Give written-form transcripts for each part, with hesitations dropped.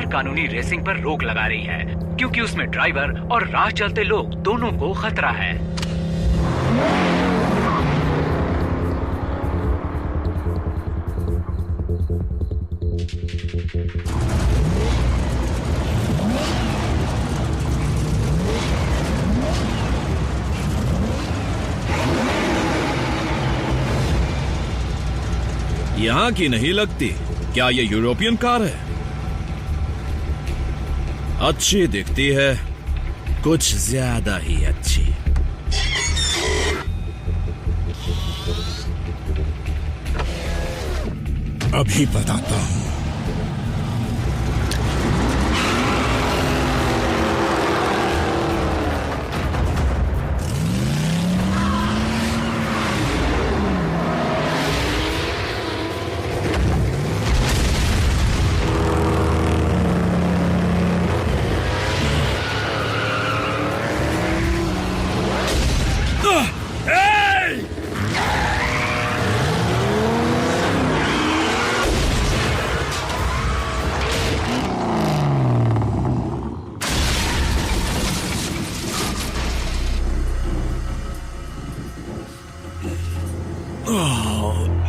गैर कानूनी रेसिंग पर रोक लगा रही है, क्योंकि उसमें ड्राइवर और राह चलते लोग दोनों को खतरा है। यहाँ की नहीं लगती। क्या ये यूरोपियन कार है? अच्छी दिखती है, कुछ ज्यादा ही अच्छी। अभी बताता हूं।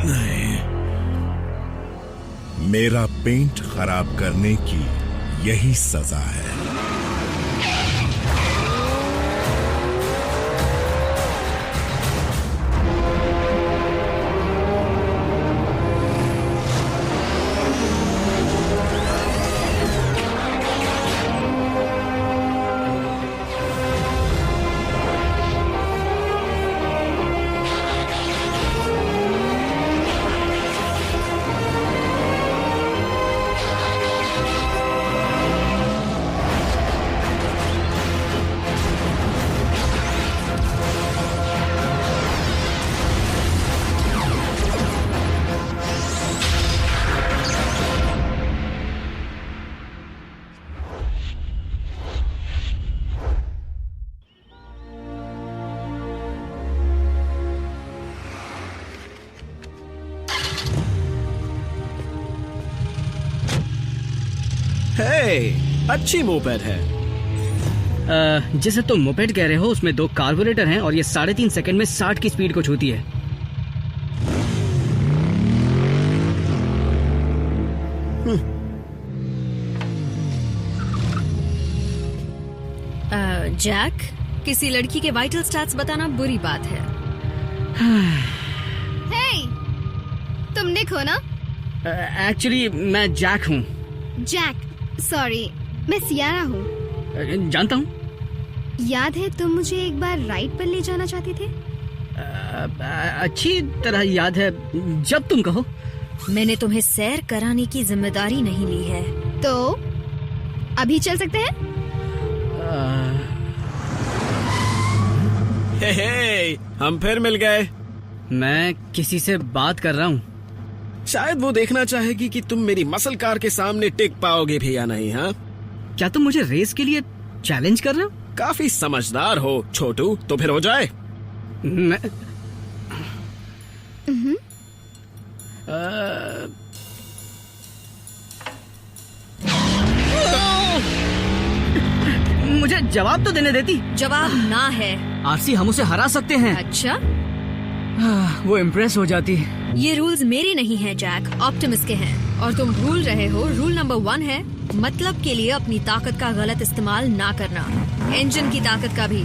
नहीं, मेरा पेंट खराब करने की यही सजा है। अच्छी मोपेड है। जिसे तुम मोपेड कह रहे हो उसमें 2 कार्बोरेटर हैं और ये 3.5 सेकंड में 60 की स्पीड को छूती है। जैक, किसी लड़की के वाइटल स्टैट्स बताना बुरी बात है। हे, तुम निक हो ना? एक्चुअली मैं जैक हूँ। जैक, सॉरी, मैं सियारा हूँ। जानता हूँ। याद है तुम मुझे एक बार राइड पर ले जाना चाहते थे? अच्छी तरह याद है, जब तुम कहो। मैंने तुम्हें सैर कराने की जिम्मेदारी नहीं ली है। तो अभी चल सकते हैं? हे, हम फिर मिल गए। मैं किसी से बात कर रहा हूँ। शायद वो देखना चाहेगी कि तुम मेरी मसल कार के सामने टिक पाओगे भी या नहीं। हाँ, क्या तुम मुझे रेस के लिए चैलेंज कर रहे हो? काफी समझदार हो छोटू, तो फिर हो जाए। मैं मुझे जवाब तो देने देती। जवाब ना है। आरसी, हम उसे हरा सकते हैं। अच्छा, वो इम्प्रेस हो जाती। ये रूल्स मेरे नहीं हैं जैक, ऑप्टिमस के हैं। और तुम भूल रहे हो, रूल नंबर 1 है मतलब के लिए अपनी ताकत का गलत इस्तेमाल ना करना, इंजन की ताकत का भी।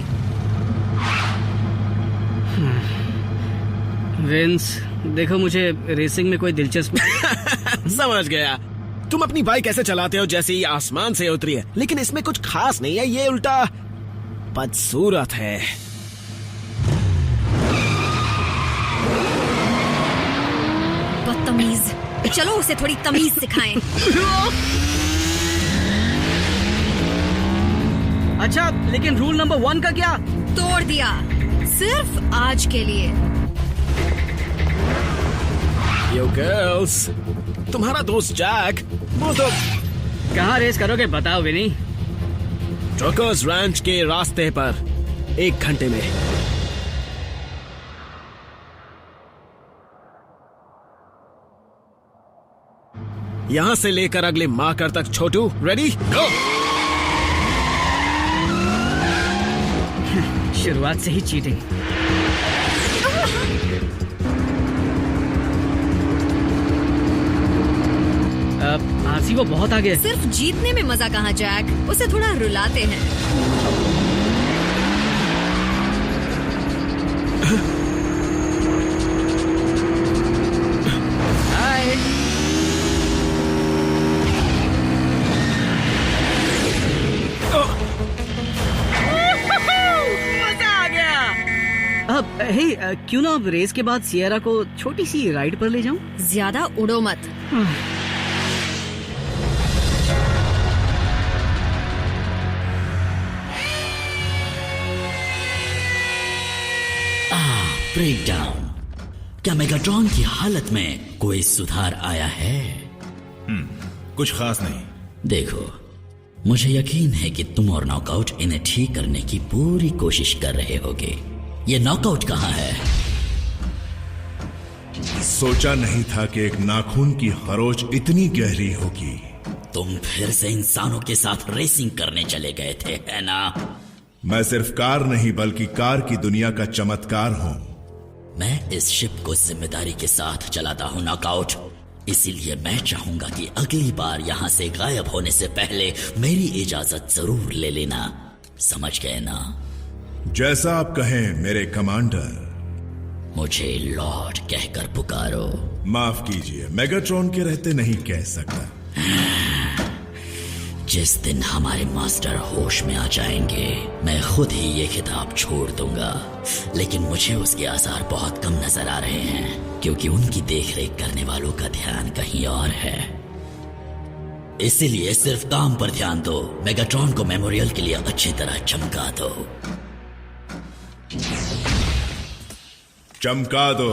विंस, देखो मुझे रेसिंग में कोई दिलचस्पी समझ गया। तुम अपनी बाइक ऐसे चलाते हो जैसे ये आसमान से उतरी है, लेकिन इसमें कुछ खास नहीं है, ये उल्टा बदसूरत है। बदतमीज, चलो उसे थोड़ी तमीज सिखाएं। अच्छा, लेकिन रूल नंबर 1 का क्या? तोड़ दिया, सिर्फ आज के लिए। यो गर्ल्स, तुम्हारा दोस्त जैक, वो तो कहाँ रेस करोगे बताओ विनी? ट्रकर्स रैंच के रास्ते पर 1 घंटे में। यहाँ से लेकर अगले मार्कर तक। छोटू रेडी, गो। शुरुआत से ही चीटिंग। आरसी वो बहुत आगे है। सिर्फ जीतने में मजा कहाँ जैक, उसे थोड़ा रुलाते हैं। हाय। मजा आ गया। अब हे, क्यों ना अब रेस के बाद सियरा को छोटी सी राइड पर ले जाऊं? ज्यादा उड़ो मत। Break down. क्या मेगाट्रॉन की हालत में कोई सुधार आया है? कुछ खास नहीं। देखो, मुझे यकीन है कि तुम और नॉकआउट इन्हें ठीक करने की पूरी कोशिश कर रहे होगे। ये नॉकआउट कहाँ है? सोचा नहीं था कि एक नाखून की खरोच इतनी गहरी होगी। तुम फिर से इंसानों के साथ रेसिंग करने चले गए थे, है ना? मैं सिर्फ कार नहीं बल्कि कार की दुनिया का चमत्कार हूँ। मैं इस शिप को जिम्मेदारी के साथ चलाता हूँ नॉकआउट, इसीलिए मैं चाहूंगा कि अगली बार यहाँ से गायब होने से पहले मेरी इजाजत जरूर ले लेना। समझ गए ना? जैसा आप कहें मेरे कमांडर। मुझे लॉर्ड कहकर पुकारो। माफ कीजिए, मेगाट्रॉन के रहते नहीं कह सकता। जिस दिन हमारे मास्टर होश में आ जाएंगे, मैं खुद ही ये खिताब छोड़ दूंगा। लेकिन मुझे उसके आसार बहुत कम नजर आ रहे हैं, क्योंकि उनकी देखरेख करने वालों का ध्यान कहीं और है। इसीलिए सिर्फ काम पर ध्यान दो। मेगाट्रॉन को मेमोरियल के लिए अच्छी तरह चमका दो। चमका दो।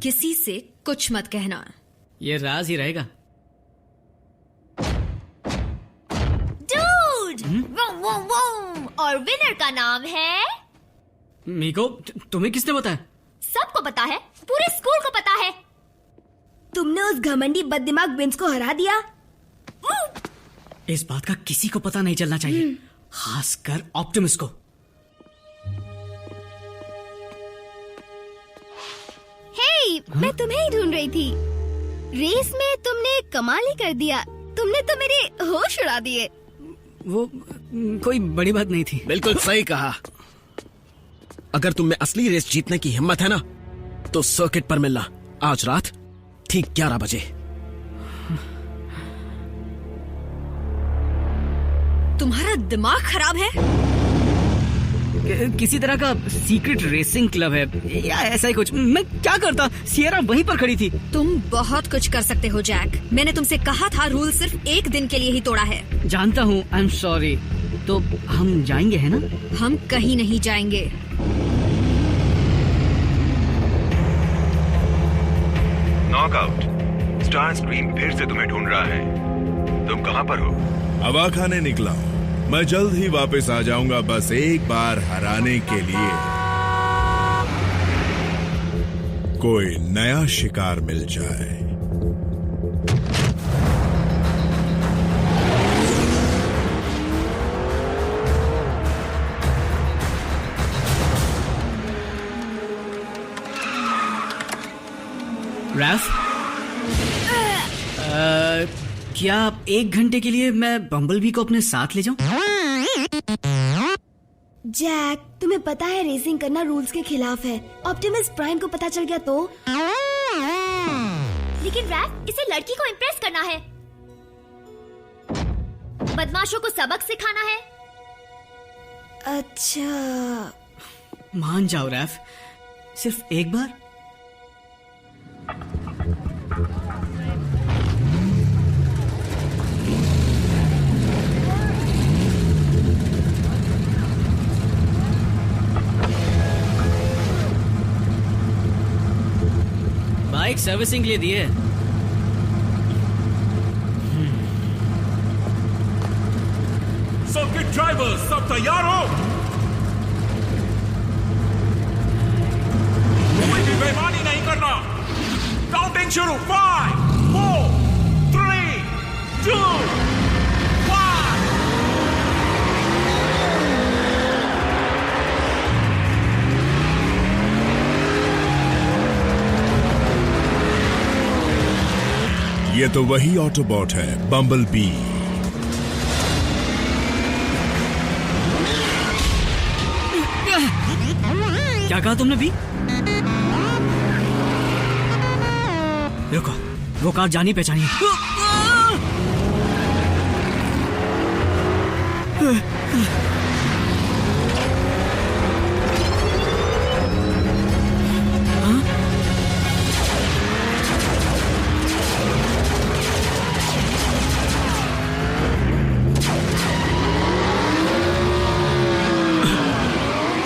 किसी से कुछ मत कहना। ये राज ही रहेगा। डूड, वोम वोम वोम, और विनर का नाम है मीको। तुम्हें किसने बताया? सबको पता है, पूरे स्कूल को पता है। तुमने उस घमंडी बददिमाग विंस को हरा दिया। इस बात का किसी को पता नहीं चलना चाहिए, खासकर ऑप्टिमस को। मैं तुम्हें ही ढूंढ रही थी। रेस में तुमने कमाल ही कर दिया। तुमने तो मेरे होश उड़ा दिए। वो कोई बड़ी बात नहीं थी। बिल्कुल सही कहा। अगर तुम में असली रेस जीतने की हिम्मत है ना, तो सर्किट पर मिलना आज रात ठीक 11 बजे। तुम्हारा दिमाग खराब है? किसी तरह का सीक्रेट रेसिंग क्लब है या ऐसा ही कुछ। मैं क्या करता, सियरा वहीं पर खड़ी थी। तुम बहुत कुछ कर सकते हो जैक। मैंने तुमसे कहा था रूल सिर्फ एक दिन के लिए ही तोड़ा है। जानता हूँ, आई एम सॉरी। तो हम जाएंगे है ना? हम कहीं नहीं जाएंगे। नॉकआउट, स्टार स्क्रीन फिर से तुम्हें ढूंढ रहा है। तुम कहाँ पर हो? हवा खाने निकला हूँ। मैं जल्द ही वापस आ जाऊंगा, बस एक बार हराने के लिए। कोई नया शिकार मिल जाए। रैफ, क्या 1 घंटे के लिए मैं बम्बलबी को अपने साथ ले जाऊं? जैक, तुम्हें पता है रेसिंग करना रूल्स के खिलाफ है। ऑप्टिमस प्राइम को पता चल गया तो? लेकिन रैफ, इसे लड़की को इम्प्रेस करना है, बदमाशों को सबक सिखाना है। अच्छा, मान जाओ रैफ, सिर्फ एक बार। बाइक सर्विसिंग के लिए दी है। सर्किट ड्राइवर सब तैयार हो? कोई भी बेईमानी नहीं करना। काउंटिंग शुरू। 5 4 3 2 1। ये तो वही ऑटोबॉट है, बम्बल बी। क्या कहा तुमने भी? रुको, वो कार जानी पहचानी है।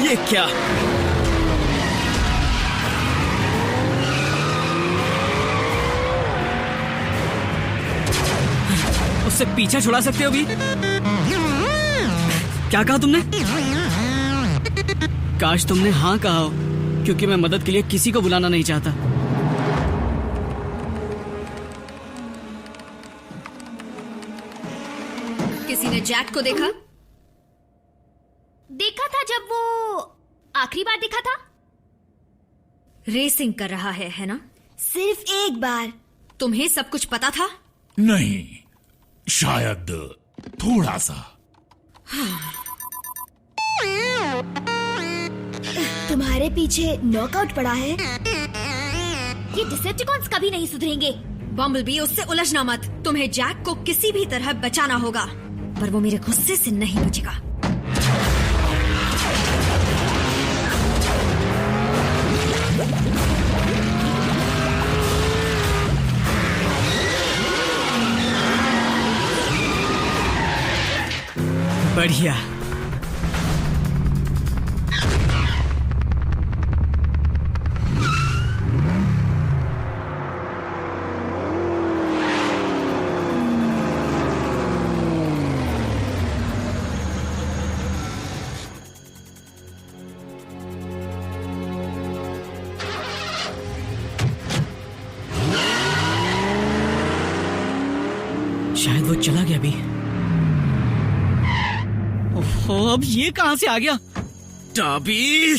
ये क्या? उससे पीछा छुड़ा सकते हो भी? क्या कहा तुमने? काश तुमने हाँ कहा हो, क्योंकि मैं मदद के लिए किसी को बुलाना नहीं चाहता। किसी ने जैक को देखा? देखा था जब वो आखिरी बार दिखा था। रेसिंग कर रहा है ना? सिर्फ एक बार। तुम्हें सब कुछ पता था? नहीं, शायद थोड़ा सा। तुम्हारे पीछे नॉकआउट पड़ा है। ये डिसेप्टिकॉन्स कभी नहीं सुधरेंगे। बम्बलबी, उससे उलझना मत। तुम्हें जैक को किसी भी तरह बचाना होगा, पर वो मेरे गुस्से से नहीं बचेगा। बढ़िया। शायद वो चला गया भी। ओहो, अब ये कहां से आ गया? टॉबी!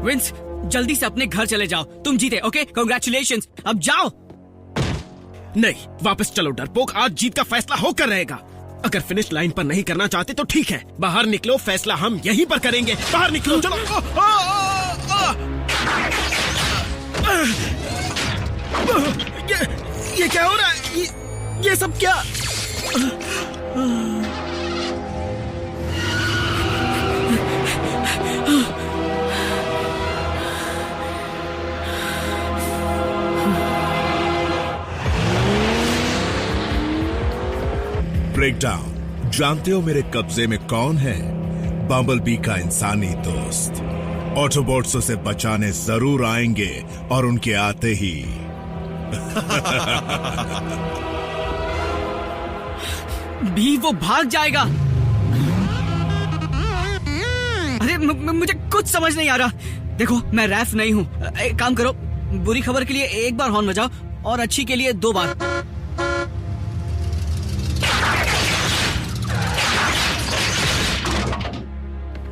विंस, जल्दी से अपने घर चले जाओ। तुम जीते, ओके? कांग्रेचुलेशंस। अब जाओ। नहीं, वापस चलो डरपोक। आज जीत का फैसला होकर रहेगा। अगर फिनिश लाइन पर नहीं करना चाहते तो ठीक है, बाहर निकलो। फैसला हम यहीं पर करेंगे। बाहर निकलो, चलो। ये क्या हो रहा है? ये सब क्या? ब्रेकडाउन। जानते हो मेरे कब्जे में कौन है? बम्बलबी का इंसानी दोस्त। ऑटोबॉट्स उसे बचाने जरूर आएंगे, और उनके आते ही भी वो भाग जाएगा। अरे मुझे कुछ समझ नहीं आ रहा। देखो, मैं रैफ नहीं हूँ। एक काम करो, बुरी खबर के लिए एक बार हॉर्न बजाओ और अच्छी के लिए 2 बार।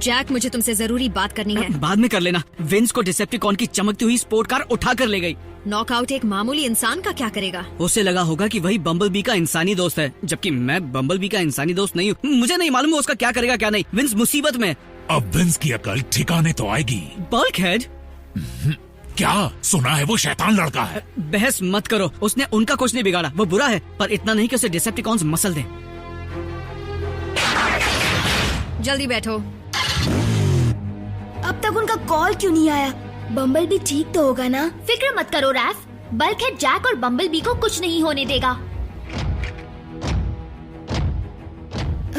जैक, मुझे तुमसे जरूरी बात करनी है। बाद में कर लेना। विंस को डिसेप्टिकॉन की चमकती हुई स्पोर्ट कार उठा कर ले गई। नॉकआउट एक मामूली इंसान का क्या करेगा? उसे लगा होगा कि वही बम्बलबी का इंसानी दोस्त है, जबकि मैं बम्बलबी का इंसानी दोस्त नहीं हूँ। मुझे नहीं मालूम उसका क्या करेगा क्या नहीं। विंस मुसीबत में। अब विंस की अकल ठिकाने तो आएगी। बल्कहेड? क्या सुना है? वो शैतान लड़का है। बहस मत करो। उसने उनका कुछ नहीं बिगाड़ा। वो बुरा है, पर इतना नहीं कि उसे डिसेप्टिकॉन्स मसल दें। जल्दी बैठो। अब तक उनका कॉल क्यों नहीं आया? बम्बलबी ठीक तो होगा ना? फिक्र मत करो रैफ, बल्कहेड जैक और बम्बलबी को कुछ नहीं होने देगा।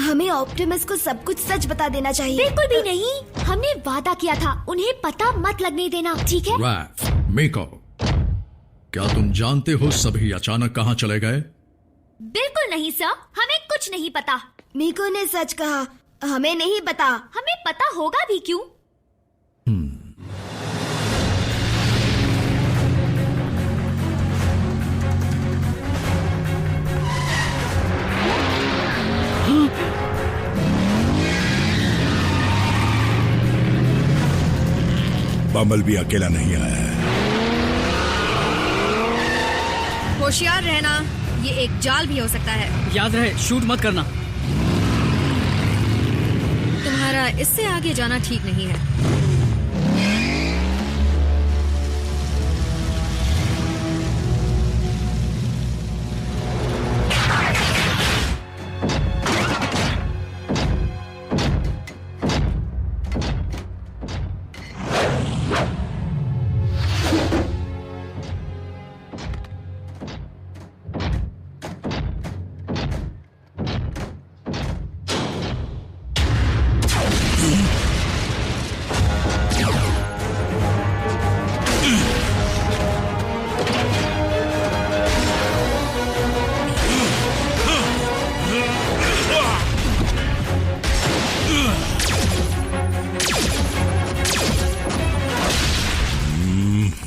हमें ऑप्टिमस को सब कुछ सच बता देना चाहिए। बिल्कुल भी नहीं, हमने वादा किया था उन्हें पता मत लगने देना, ठीक है? रैफ, मीको, क्या तुम जानते हो सभी अचानक कहाँ चले गए? बिल्कुल नहीं सर, हमें कुछ नहीं पता। मीको ने सच कहा, हमें नहीं पता। हमें पता होगा भी क्यों? बम्बल भी अकेला नहीं आया है। होशियार रहना, ये एक जाल भी हो सकता है। याद रहे, शूट मत करना। तुम्हारा इससे आगे जाना ठीक नहीं है।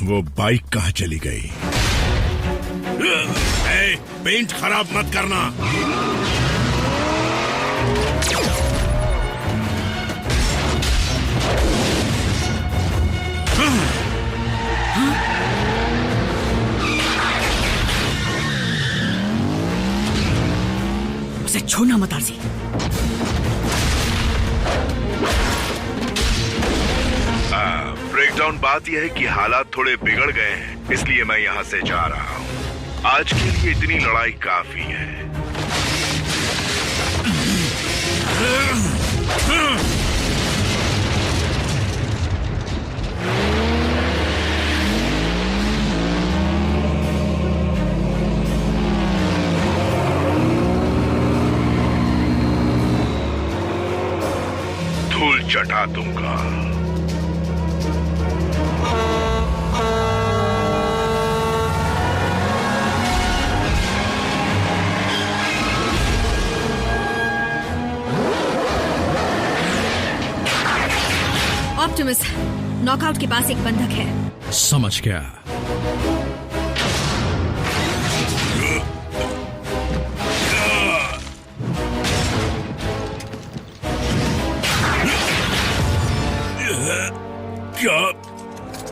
वो बाइक कहाँ चली गई? पेंट खराब मत करना। उसे छोड़ना मत आरजी। ब्रेकडाउन बात यह है कि हालात थोड़े बिगड़ गए हैं, इसलिए मैं यहाँ से जा रहा हूँ। आज के लिए इतनी लड़ाई काफी है। धूल चटा दूंगा। ऑप्टिमस, नॉकआउट के पास एक बंधक है। समझ गया। क्या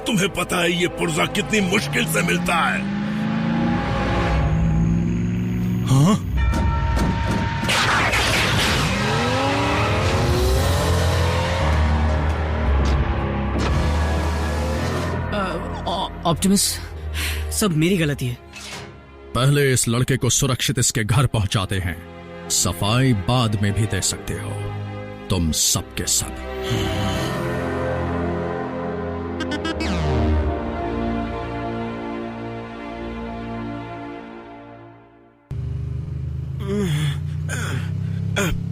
तुम्हें पता है ये पुर्जा कितनी मुश्किल से मिलता है? हाँ? ऑप्टिमस, सब मेरी गलती है। पहले इस लड़के को सुरक्षित इसके घर पहुंचाते हैं, सफाई बाद में भी दे सकते हो, तुम सबके सब।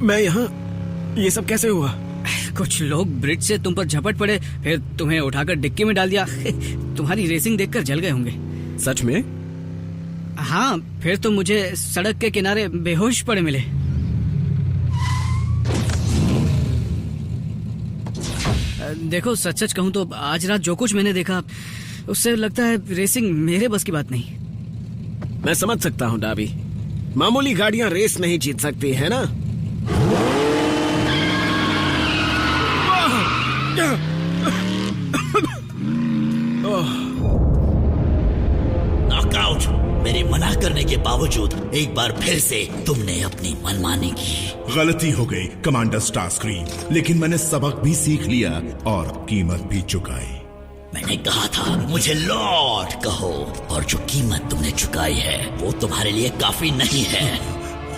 मैं यहाँ, ये सब कैसे हुआ? कुछ लोग ब्रिज से तुम पर झपट पड़े, फिर तुम्हें उठाकर डिक्की में डाल दिया। तुम्हारी रेसिंग देखकर जल गए होंगे। सच में? हाँ, फिर तो मुझे सड़क के किनारे बेहोश पड़े मिले। देखो, सच सच कहूँ तो आज रात जो कुछ मैंने देखा, उससे लगता है रेसिंग मेरे बस की बात नहीं। मैं समझ सकता हूँ डाबी, मामूली गाड़ियां रेस नहीं जीत सकती, है ना? नॉकआउट। मेरे मना करने के बावजूद एक बार फिर से तुमने अपनी मनमानी की। गलती हो गई कमांडर स्टारस्क्रीम, लेकिन मैंने सबक भी सीख लिया और कीमत भी चुकाई। मैंने कहा था मुझे लॉर्ड कहो, और जो कीमत तुमने चुकाई है वो तुम्हारे लिए काफी नहीं है।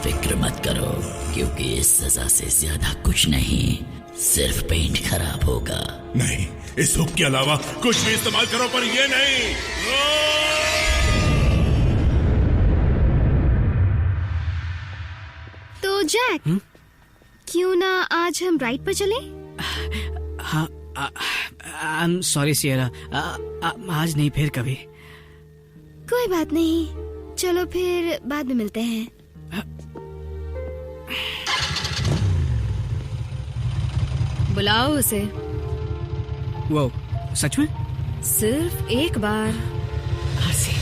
फिक्र मत करो, क्योंकि इस सजा से ज्यादा कुछ नहीं, सिर्फ पेंट खराब होगा। नहीं, इस हुक के अलावा कुछ भी इस्तेमाल करो, पर ये नहीं। तो जैक, क्यों ना आज हम राइड पर चलें? हाँ, आई एम सॉरी सियरा, आज नहीं, फिर कभी। कोई बात नहीं, चलो फिर बाद में मिलते हैं। बुलाओ उसे। वो सच में? सिर्फ एक बार। आरसी।